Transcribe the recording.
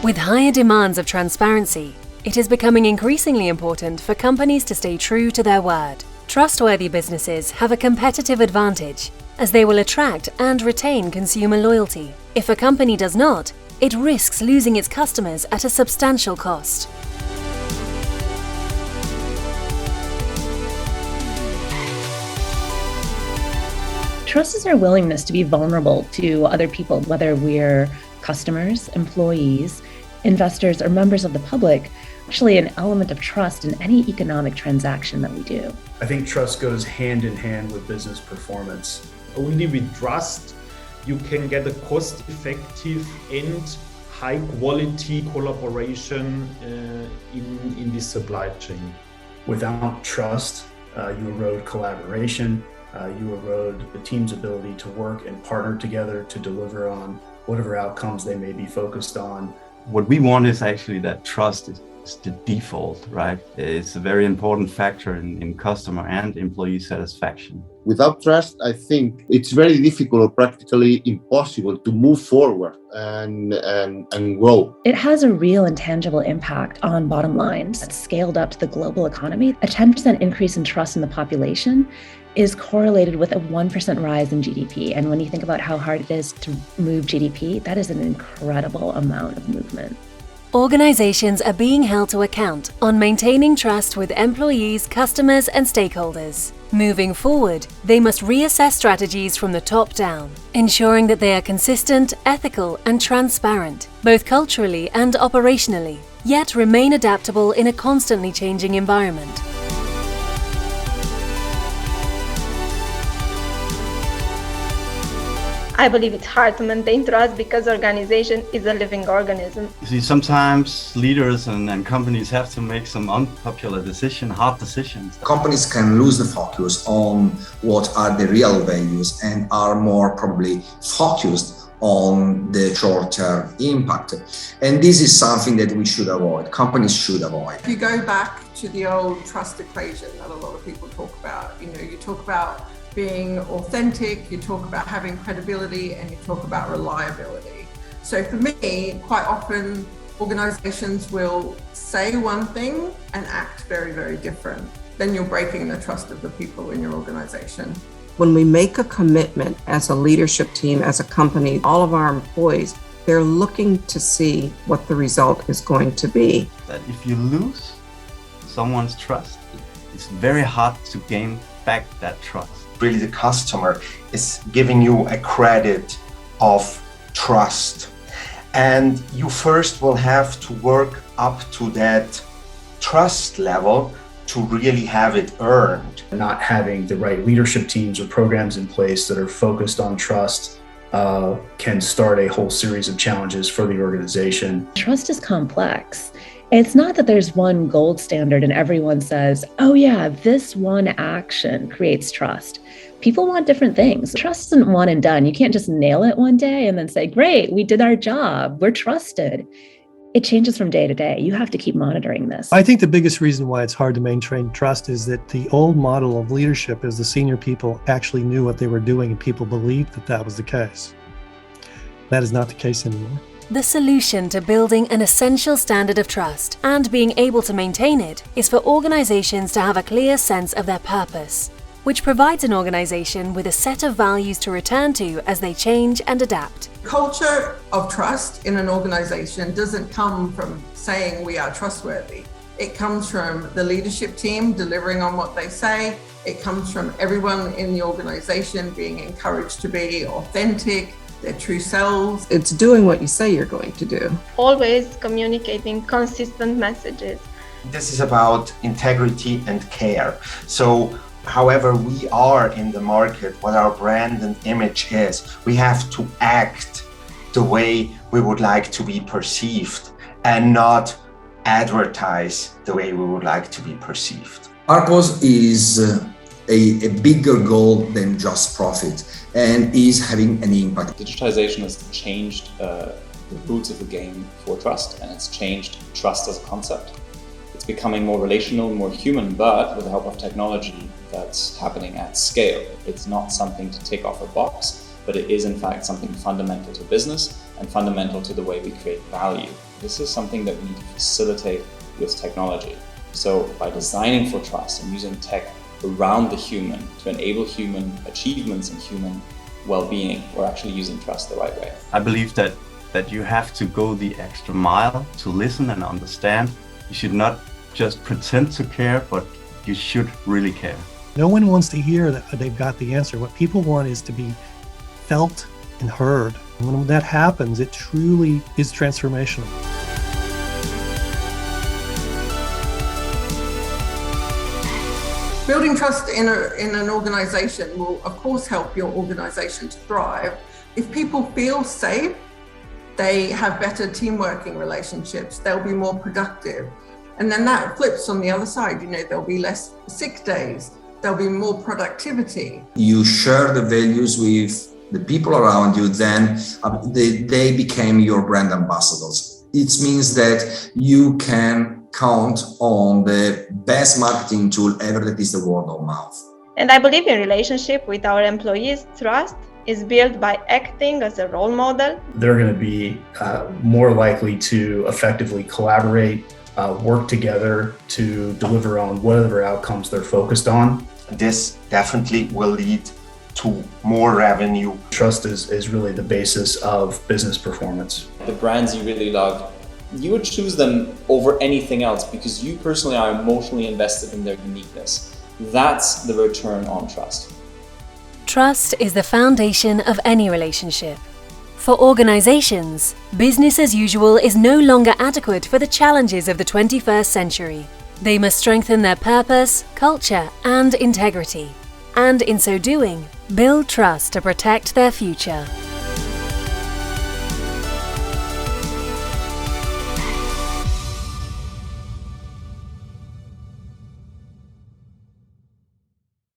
With higher demands of transparency, it is becoming increasingly important for companies to stay true to their word. Trustworthy businesses have a competitive advantage, as they will attract and retain consumer loyalty. If a company does not, it risks losing its customers at a substantial cost. Trust is our willingness to be vulnerable to other people, whether we're customers, employees, investors, or members of the public. Actually, an element of trust in any economic transaction that we do. I think trust goes hand in hand with business performance. Only with trust, you can get a cost-effective and high-quality collaboration in the supply chain. Without trust, you erode collaboration, you erode the team's ability to work and partner together to deliver on whatever outcomes they may be focused on. What we want is actually that trust is the default, right? It's a very important factor in customer and employee satisfaction. Without trust, I think it's very difficult or practically impossible to move forward and grow. It has a real and tangible impact on bottom lines. It's scaled up to the global economy. A 10% increase in trust in the population is correlated with a 1% rise in GDP. And when you think about how hard it is to move GDP, that is an incredible amount of movement. Organizations are being held to account on maintaining trust with employees, customers, and stakeholders. Moving forward, they must reassess strategies from the top down, ensuring that they are consistent, ethical, and transparent, both culturally and operationally, yet remain adaptable in a constantly changing environment. I believe it's hard to maintain trust because organization is a living organism. You see, sometimes leaders and companies have to make some unpopular decisions, hard decisions. Companies can lose the focus on what are the real values and are more probably focused on the short-term impact. And this is something that we should avoid, companies should avoid. If you go back to the old trust equation that a lot of people talk about, you talk about being authentic, you talk about having credibility, and you talk about reliability. So for me, quite often organizations will say one thing and act very, very different. Then you're breaking the trust of the people in your organization. When we make a commitment as a leadership team, as a company, all of our employees, they're looking to see what the result is going to be. That if you lose someone's trust, it's very hard to gain back that trust. Really, the customer is giving you a credit of trust. And you first will have to work up to that trust level to really have it earned. Not having the right leadership teams or programs in place that are focused on trust can start a whole series of challenges for the organization. Trust is complex. It's not that there's one gold standard and everyone says, oh yeah, this one action creates trust. People want different things. Trust isn't one and done. You can't just nail it one day and then say, great, we did our job, we're trusted. It changes from day to day. You have to keep monitoring this. I think the biggest reason why it's hard to maintain trust is that the old model of leadership is the senior people actually knew what they were doing and people believed that that was the case. That is not the case anymore. The solution to building an essential standard of trust and being able to maintain it is for organizations to have a clear sense of their purpose, which provides an organization with a set of values to return to as they change and adapt. Culture of trust in an organization doesn't come from saying we are trustworthy. It comes from the leadership team delivering on what they say. It comes from everyone in the organization being encouraged to be authentic, their true selves. It's doing what you say you're going to do. Always communicating consistent messages. This is about integrity and care. So however we are in the market, what our brand and image is, we have to act the way we would like to be perceived and not advertise the way we would like to be perceived. Arcos is a bigger goal than just profit and is having an impact. Digitization has changed the roots of the game for trust, and it's changed trust as a concept. It's becoming more relational, more human, but with the help of technology that's happening at scale. It's not something to tick off a box, but it is in fact something fundamental to business and fundamental to the way we create value. This is something that we need to facilitate with technology. So by designing for trust and using tech around the human to enable human achievements and human well-being, we're actually using trust the right way. I believe that you have to go the extra mile to listen and understand. You should not just pretend to care, but you should really care. No one wants to hear that they've got the answer. What people want is to be felt and heard. And when that happens, it truly is transformational. Building trust in an organization will, of course, help your organization to thrive. If people feel safe, they have better team working relationships, they'll be more productive. And then that flips on the other side, there'll be less sick days, there'll be more productivity. You share the values with the people around you, then they became your brand ambassadors. It means that you can count on the best marketing tool ever, that is the word of mouth. And I believe in relationship with our employees, trust is built by acting as a role model. They're going to be more likely to effectively collaborate, work together to deliver on whatever outcomes they're focused on. This definitely will lead to more revenue. Trust is really the basis of business performance. The brands you really love, you would choose them over anything else because you personally are emotionally invested in their uniqueness. That's the return on trust. Trust is the foundation of any relationship. For organizations, business as usual is no longer adequate for the challenges of the 21st century. They must strengthen their purpose, culture, and integrity, and in so doing, build trust to protect their future.